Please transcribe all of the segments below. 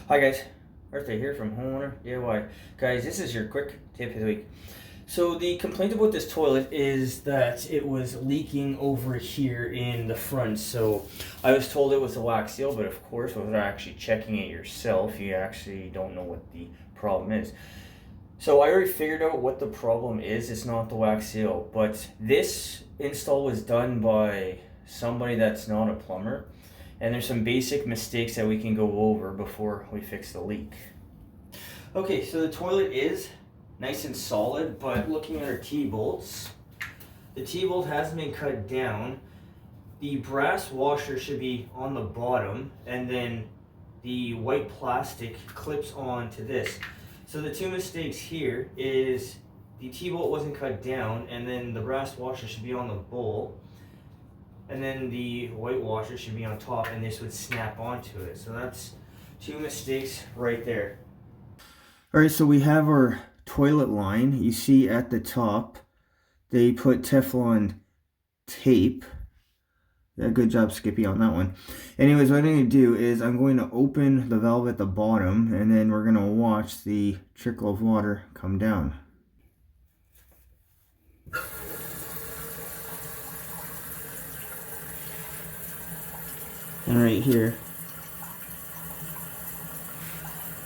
Hi guys, Arthur here from Homeowner DIY. Guys, this is your quick tip of the week. So the complaint about this toilet is that it was leaking over here in the front. So I was told it was a wax seal, but of course without actually checking it yourself, you actually don't know what the problem is. So I already figured out what the problem is. It's not the wax seal, but this install was done by somebody that's not a plumber. And there's some basic mistakes that we can go over before we fix the leak. Okay, so the toilet is nice and solid, but looking at our T-bolts, the T-bolt hasn't been cut down. The brass washer should be on the bottom, and then the white plastic clips on to this. So the two mistakes here is the T-bolt wasn't cut down, and then the brass washer should be on the bowl. And then the white washer should be on top, and this would snap onto it. So that's two mistakes right there. All right, so we have our toilet line. You see at the top, they put Teflon tape. Yeah, good job, Skippy, on that one. Anyways, what I'm going to do is I'm going to open the valve at the bottom, and then we're going to watch the trickle of water come down. And right here,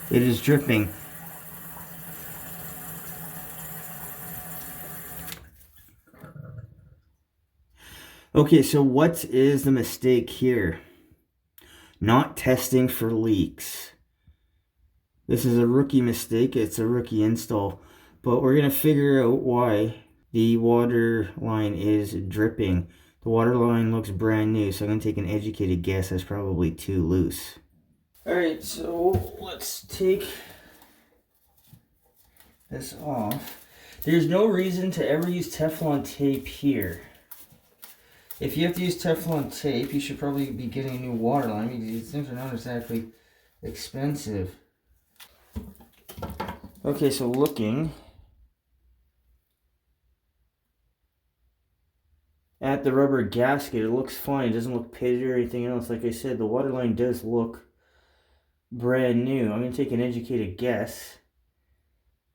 it is dripping. Okay, so what is the mistake here? Not testing for leaks. This is a rookie mistake. It's a rookie install. But we're going to figure out why the water line is dripping. The water line looks brand new, so I'm going to take an educated guess that's probably too loose. Alright, so let's take this off. There's no reason to ever use Teflon tape here. If you have to use Teflon tape, you should probably be getting a new water line because these things are not exactly expensive. Okay, so looking at the rubber gasket, it looks fine. It doesn't look pitted or anything else. Like I said, the water line does look brand new. I'm going to take an educated guess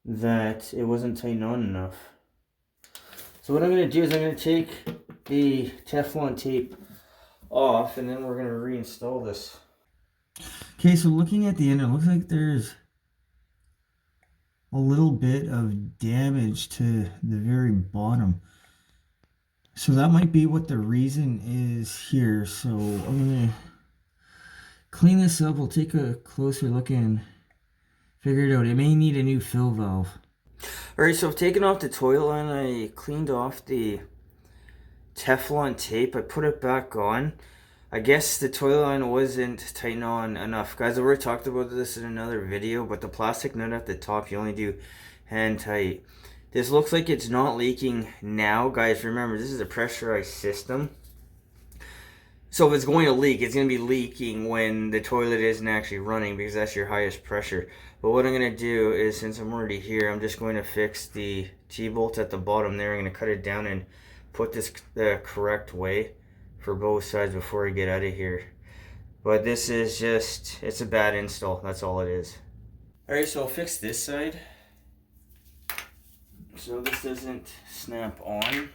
that it wasn't tightened on enough. So what I'm going to do is I'm going to take the Teflon tape off, and then we're going to reinstall this. Okay, so looking at the end, it looks like there's a little bit of damage to the very bottom. So that might be what the reason is here. So I'm going to clean this up. We'll take a closer look and figure it out. It may need a new fill valve. Alright, so I've taken off the toilet line. I cleaned off the Teflon tape. I put it back on. I guess the toilet line wasn't tightened on enough. Guys, I've already talked about this in another video, but the plastic nut at the top, you only do hand tight. This looks like it's not leaking now. Guys, remember, this is a pressurized system. So if it's going to leak, it's going to be leaking when the toilet isn't actually running because that's your highest pressure. But what I'm going to do is, since I'm already here, I'm just going to fix the T-bolt at the bottom there. I'm going to cut it down and put this the correct way for both sides before I get out of here. But this is just, it's a bad install. That's all it is. Alright, so I'll fix this side so this doesn't snap on.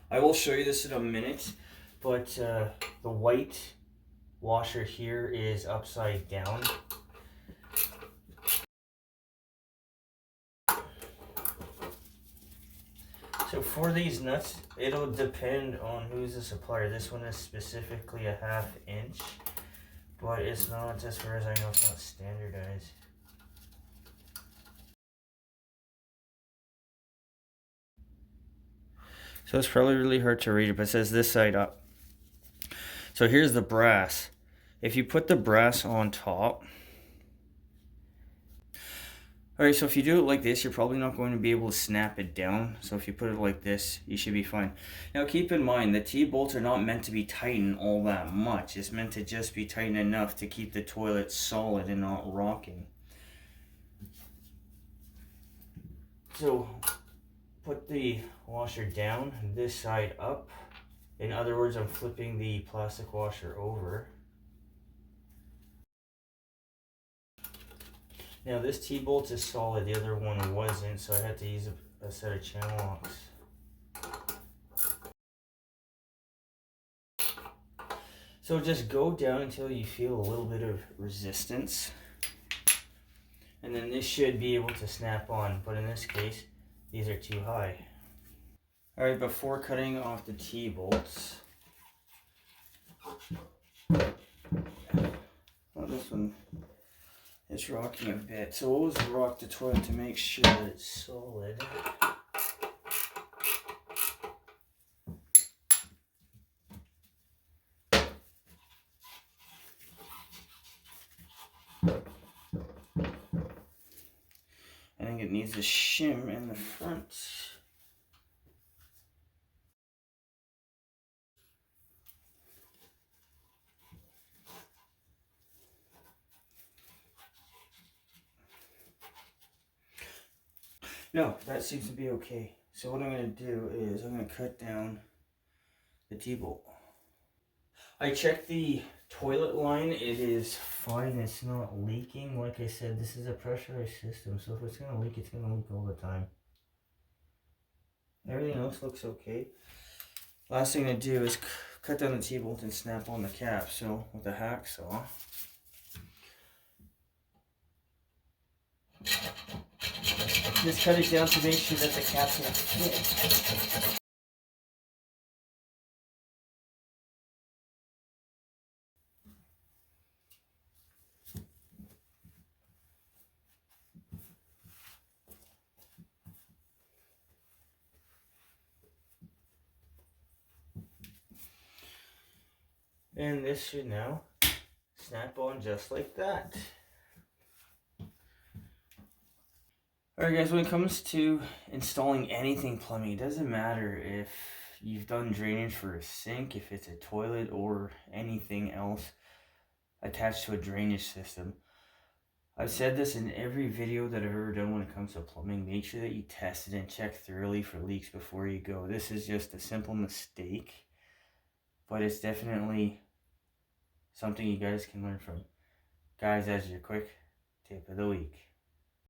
I will show you this in a minute, but the white washer here is upside down. So for these nuts, it'll depend on who's the supplier. This one is specifically a 1/2 inch, but it's not, as far as I know, it's not standardized. So it's probably really hard to read it, but it says this side up. So here's the brass. If you put the brass on top, alright, so if you do it like this, you're probably not going to be able to snap it down. So if you put it like this, you should be fine. Now keep in mind, the T-bolts are not meant to be tightened all that much. It's meant to just be tightened enough to keep the toilet solid and not rocking. So put the washer down, this side up. In other words, I'm flipping the plastic washer over. Now this T-bolt is solid, the other one wasn't, so I had to use a set of channel locks. So just go down until you feel a little bit of resistance. And then this should be able to snap on, but in this case, these are too high. Alright, before cutting off the T-bolts, well, this one is rocking a bit, so we'll always rock the toilet to make sure that it's solid. I think it needs a shim in the front. No, that seems to be okay. So what I'm going to do is I'm going to cut down the T-bolt. I checked the toilet line. It is fine. It's not leaking. Like I said, this is a pressurized system, so if it's going to leak, it's going to leak all the time. Everything else looks okay. Last thing to do is cut down the T-bolt and snap on the cap. So with a hacksaw, just cut it down to make sure that the cap's going to fit. And this should now snap on just like that. Alright guys, when it comes to installing anything plumbing, it doesn't matter if you've done drainage for a sink, if it's a toilet, or anything else attached to a drainage system. I've said this in every video that I've ever done when it comes to plumbing. Make sure that you test it and check thoroughly for leaks before you go. This is just a simple mistake, but it's definitely something you guys can learn from. Guys, that's your quick tip of the week.